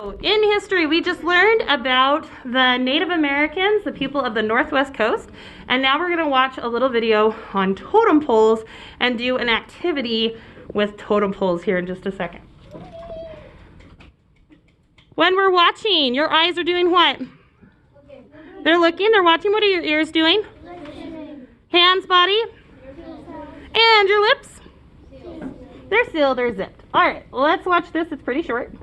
In history, we just learned about the Native Americans, the people of the Northwest Coast, and now we're going to watch a little video on totem poles and do an activity with totem poles here in just a second. When we're watching, your eyes are doing what? They're looking, they're watching. What are your ears doing? Hands, body? And your lips? They're sealed or zipped. All right, let's watch this. It's pretty short.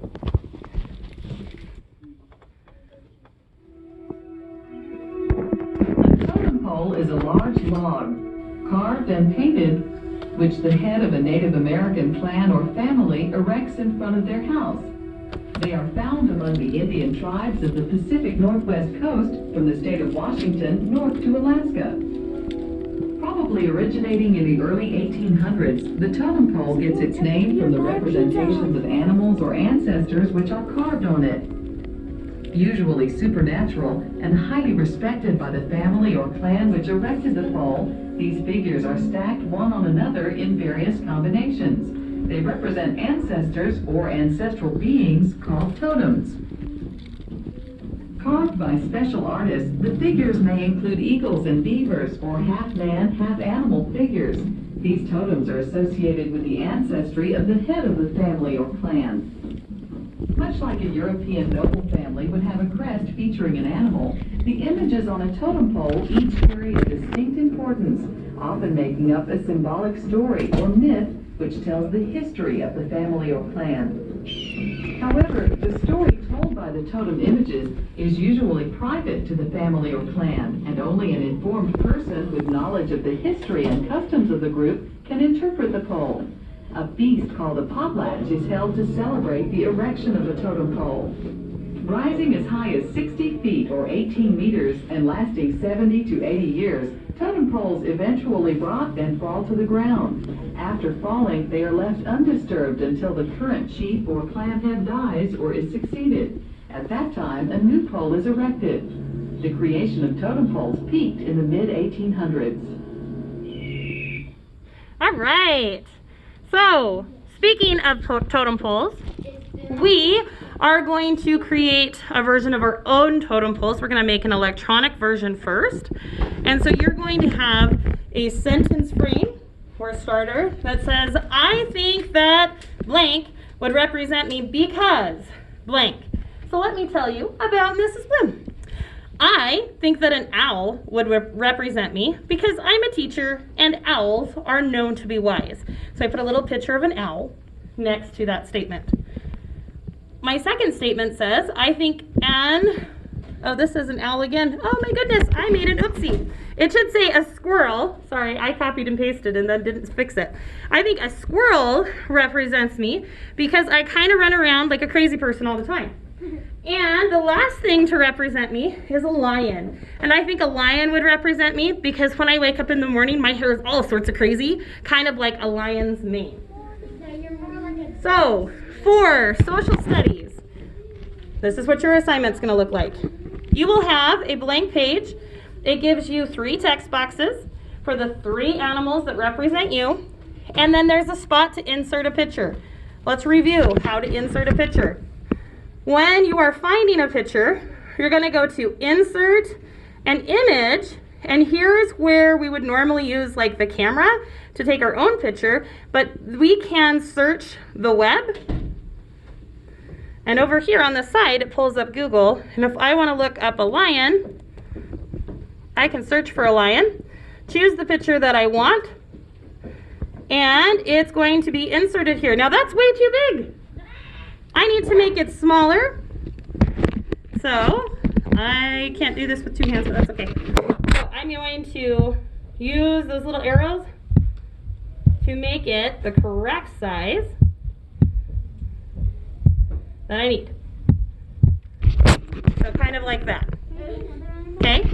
Pole is a large log, carved and painted, which the head of a Native American clan or family erects in front of their house. They are found among the Indian tribes of the Pacific Northwest coast from the state of Washington north to Alaska. Probably originating in the early 1800s, the totem pole gets its name from the representations of animals or ancestors which are carved on it. Usually supernatural and highly respected by the family or clan which erected the pole, these figures are stacked one on another in various combinations. They represent ancestors or ancestral beings called totems. Carved by special artists, the figures may include eagles and beavers or half-man, half-animal figures. These totems are associated with the ancestry of the head of the family or clan. Much like a European noble family would have a crest featuring an animal, the images on a totem pole each carry a distinct importance, often making up a symbolic story or myth which tells the history of the family or clan. However, the story told by the totem images is usually private to the family or clan, and only an informed person with knowledge of the history and customs of the group can interpret the pole. A feast called a potlatch is held to celebrate the erection of the totem pole. Rising as high as 60 feet or 18 meters and lasting 70 to 80 years, totem poles eventually rot and fall to the ground. After falling, they are left undisturbed until the current chief or clan head dies or is succeeded. At that time, a new pole is erected. The creation of totem poles peaked in the mid-1800s. All right. So, speaking of totem poles, we are going to create a version of our own totem poles. We're going to make an electronic version first. And so you're going to have a sentence frame or starter that says, I think that blank would represent me because blank. So let me tell you about Mrs. Bloom. I think that an owl would represent me because I'm a teacher and owls are known to be wise. So I put a little picture of an owl next to that statement. My second statement says, I think this is an owl again. Oh my goodness, I made an oopsie. It should say a squirrel. Sorry, I copied and pasted and then didn't fix it. I think a squirrel represents me because I kind of run around like a crazy person all the time. And the last thing to represent me is a lion. And I think a lion would represent me because when I wake up in the morning, my hair is all sorts of crazy, kind of like a lion's mane. So, for social studies, this is what your assignment's going to look like. You will have a blank page. It gives you 3 text boxes for the 3 animals that represent you. And then there's a spot to insert a picture. Let's review how to insert a picture. When you are finding a picture, you're going to go to Insert an Image, and here's where we would normally use like the camera to take our own picture, but we can search the web. And over here on the side, it pulls up Google, and if I want to look up a lion, I can search for a lion, choose the picture that I want, and it's going to be inserted here. Now that's way too big. I need to make it smaller, so I can't do this with 2 hands, but that's okay. So I'm going to use those little arrows to make it the correct size that I need. So kind of like that. Okay?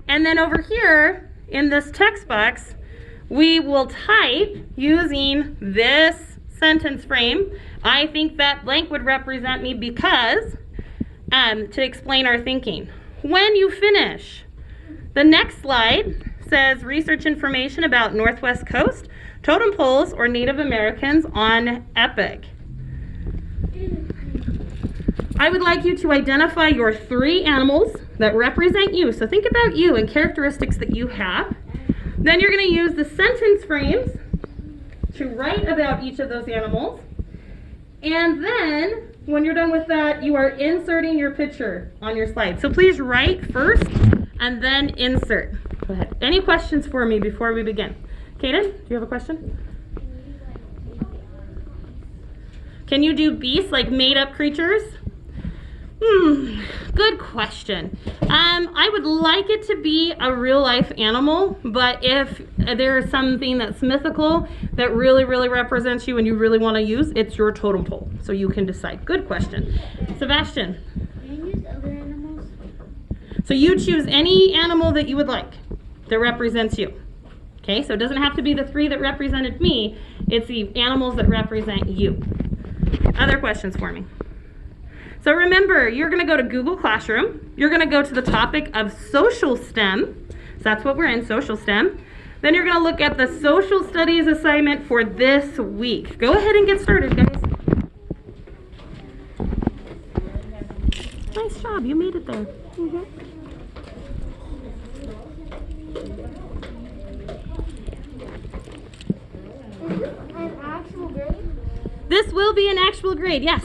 And then over here in this text box, we will type using this sentence frame. I think that blank would represent me because, to explain our thinking. When you finish, the next slide says research information about Northwest Coast, totem poles, or Native Americans on Epic. I would like you to identify your 3 animals that represent you. So think about you and characteristics that you have. Then you're going to use the sentence frames to write about each of those animals. And then, when you're done with that, you are inserting your picture on your slide. So please write first and then insert. Go ahead. Any questions for me before we begin? Kaden, do you have a question? Can you do beasts, like made-up creatures? Good question. I would like it to be a real-life animal, but if there is something that's mythical that really, really represents you and you really want to use, it's your totem pole. So you can decide. Good question. Sebastian? Can you use other animals? So you choose any animal that you would like that represents you. Okay, so it doesn't have to be the 3 that represented me. It's the animals that represent you. Other questions for me? So remember, you're going to go to Google Classroom. You're going to go to the topic of social STEM. So that's what we're in, social STEM. Then you're going to look at the social studies assignment for this week. Go ahead and get started, guys. Nice job. You made it there. Is this an actual grade? This will be an actual grade, yes.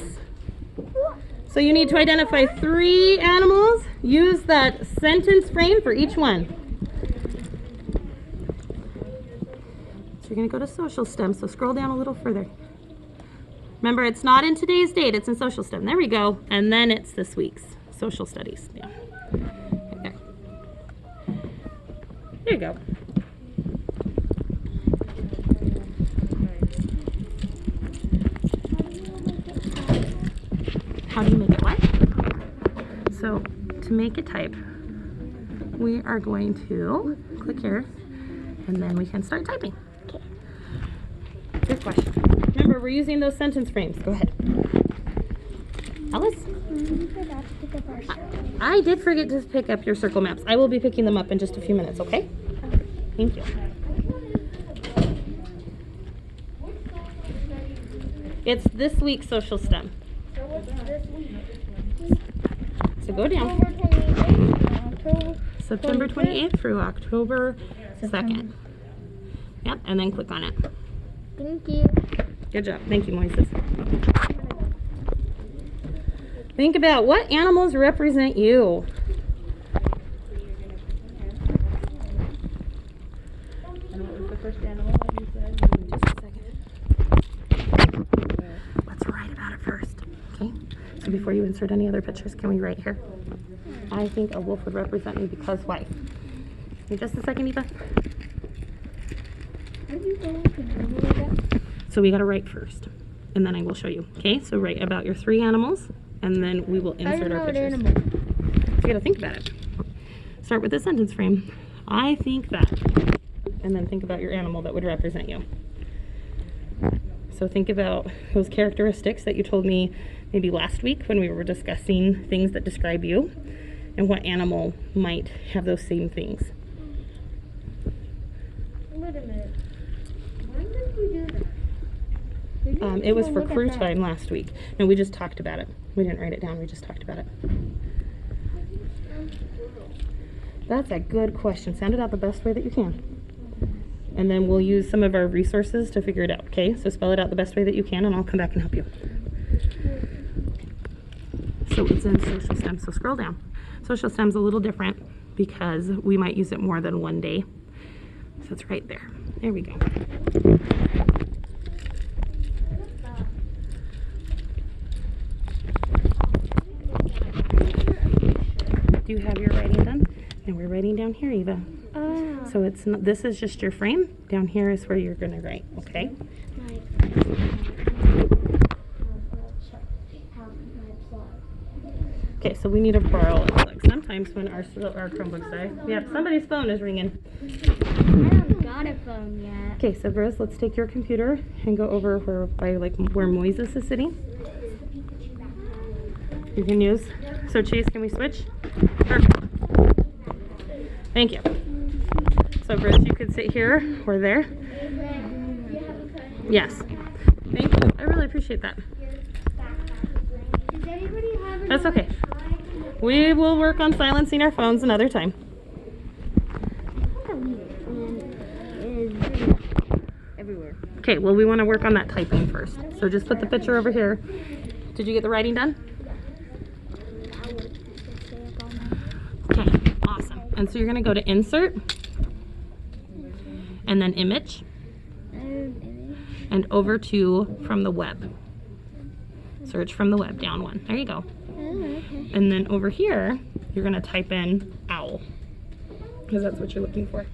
So you need to identify 3 animals. Use that sentence frame for each one. So you're going to go to social STEM, so scroll down a little further. Remember, it's not in today's date, it's in social STEM. There we go. And then it's this week's social studies. Yeah. Okay. There you go. How do you make it what? So to make a type, we are going to click here and then we can start typing. Okay. Good question. Remember, we're using those sentence frames. Go ahead. Alice? I did forget to pick up your circle maps. I will be picking them up in just a few minutes, okay? Thank you. It's this week's social STEM. So go down. September 28th through October 2nd. Yep, and then click on it. Thank you. Good job. Thank you, Moises. Think about what animals represent you. And what was the first animal that you said? Just a second. Let's write about it first. Okay? So before you insert any other pictures, can we write here? I think a wolf would represent me because why? Wait just a second, Eva. So we got to write first, and then I will show you. Okay? So write about your 3 animals, and then we will insert our pictures. You got to think about it. Start with the sentence frame. I think that, and then think about your animal that would represent you. So think about those characteristics that you told me maybe last week when we were discussing things that describe you, and what animal might have those same things. Wait a minute. When did we do that? It was for crew time last week. No, we just talked about it. We didn't write it down, we just talked about it. That's a good question. Sound it out the best way that you can. And then we'll use some of our resources to figure it out, okay? So spell it out the best way that you can, and I'll come back and help you. So it's in social STEM, so scroll down. Social STEM's a little different because we might use it more than one day. So it's right there. There we go. Do you have your writing done? And we're writing down here, Eva. So it's not, this is just your frame. Down here is where you're going to write, okay? Okay, so we need to borrow it. Like sometimes when our Chromebooks die. Yeah, somebody's phone is ringing. I haven't got a phone yet. Okay, so Rose, let's take your computer and go over where Moises is sitting. You can use. So Chase, can we switch? Perfect. Thank you. So Rose, you could sit here or there. Yes. Thank you. I really appreciate that. Does anybody have a That's okay. We will work on silencing our phones another time. Everywhere. Okay, well, we want to work on that typing first. So just put the picture over here. Did you get the writing done? Okay, awesome. And so you're going to go to Insert, and then Image, and over to From the Web. Search from the web, down one. There you go. And then over here, you're going to type in owl, because that's what you're looking for.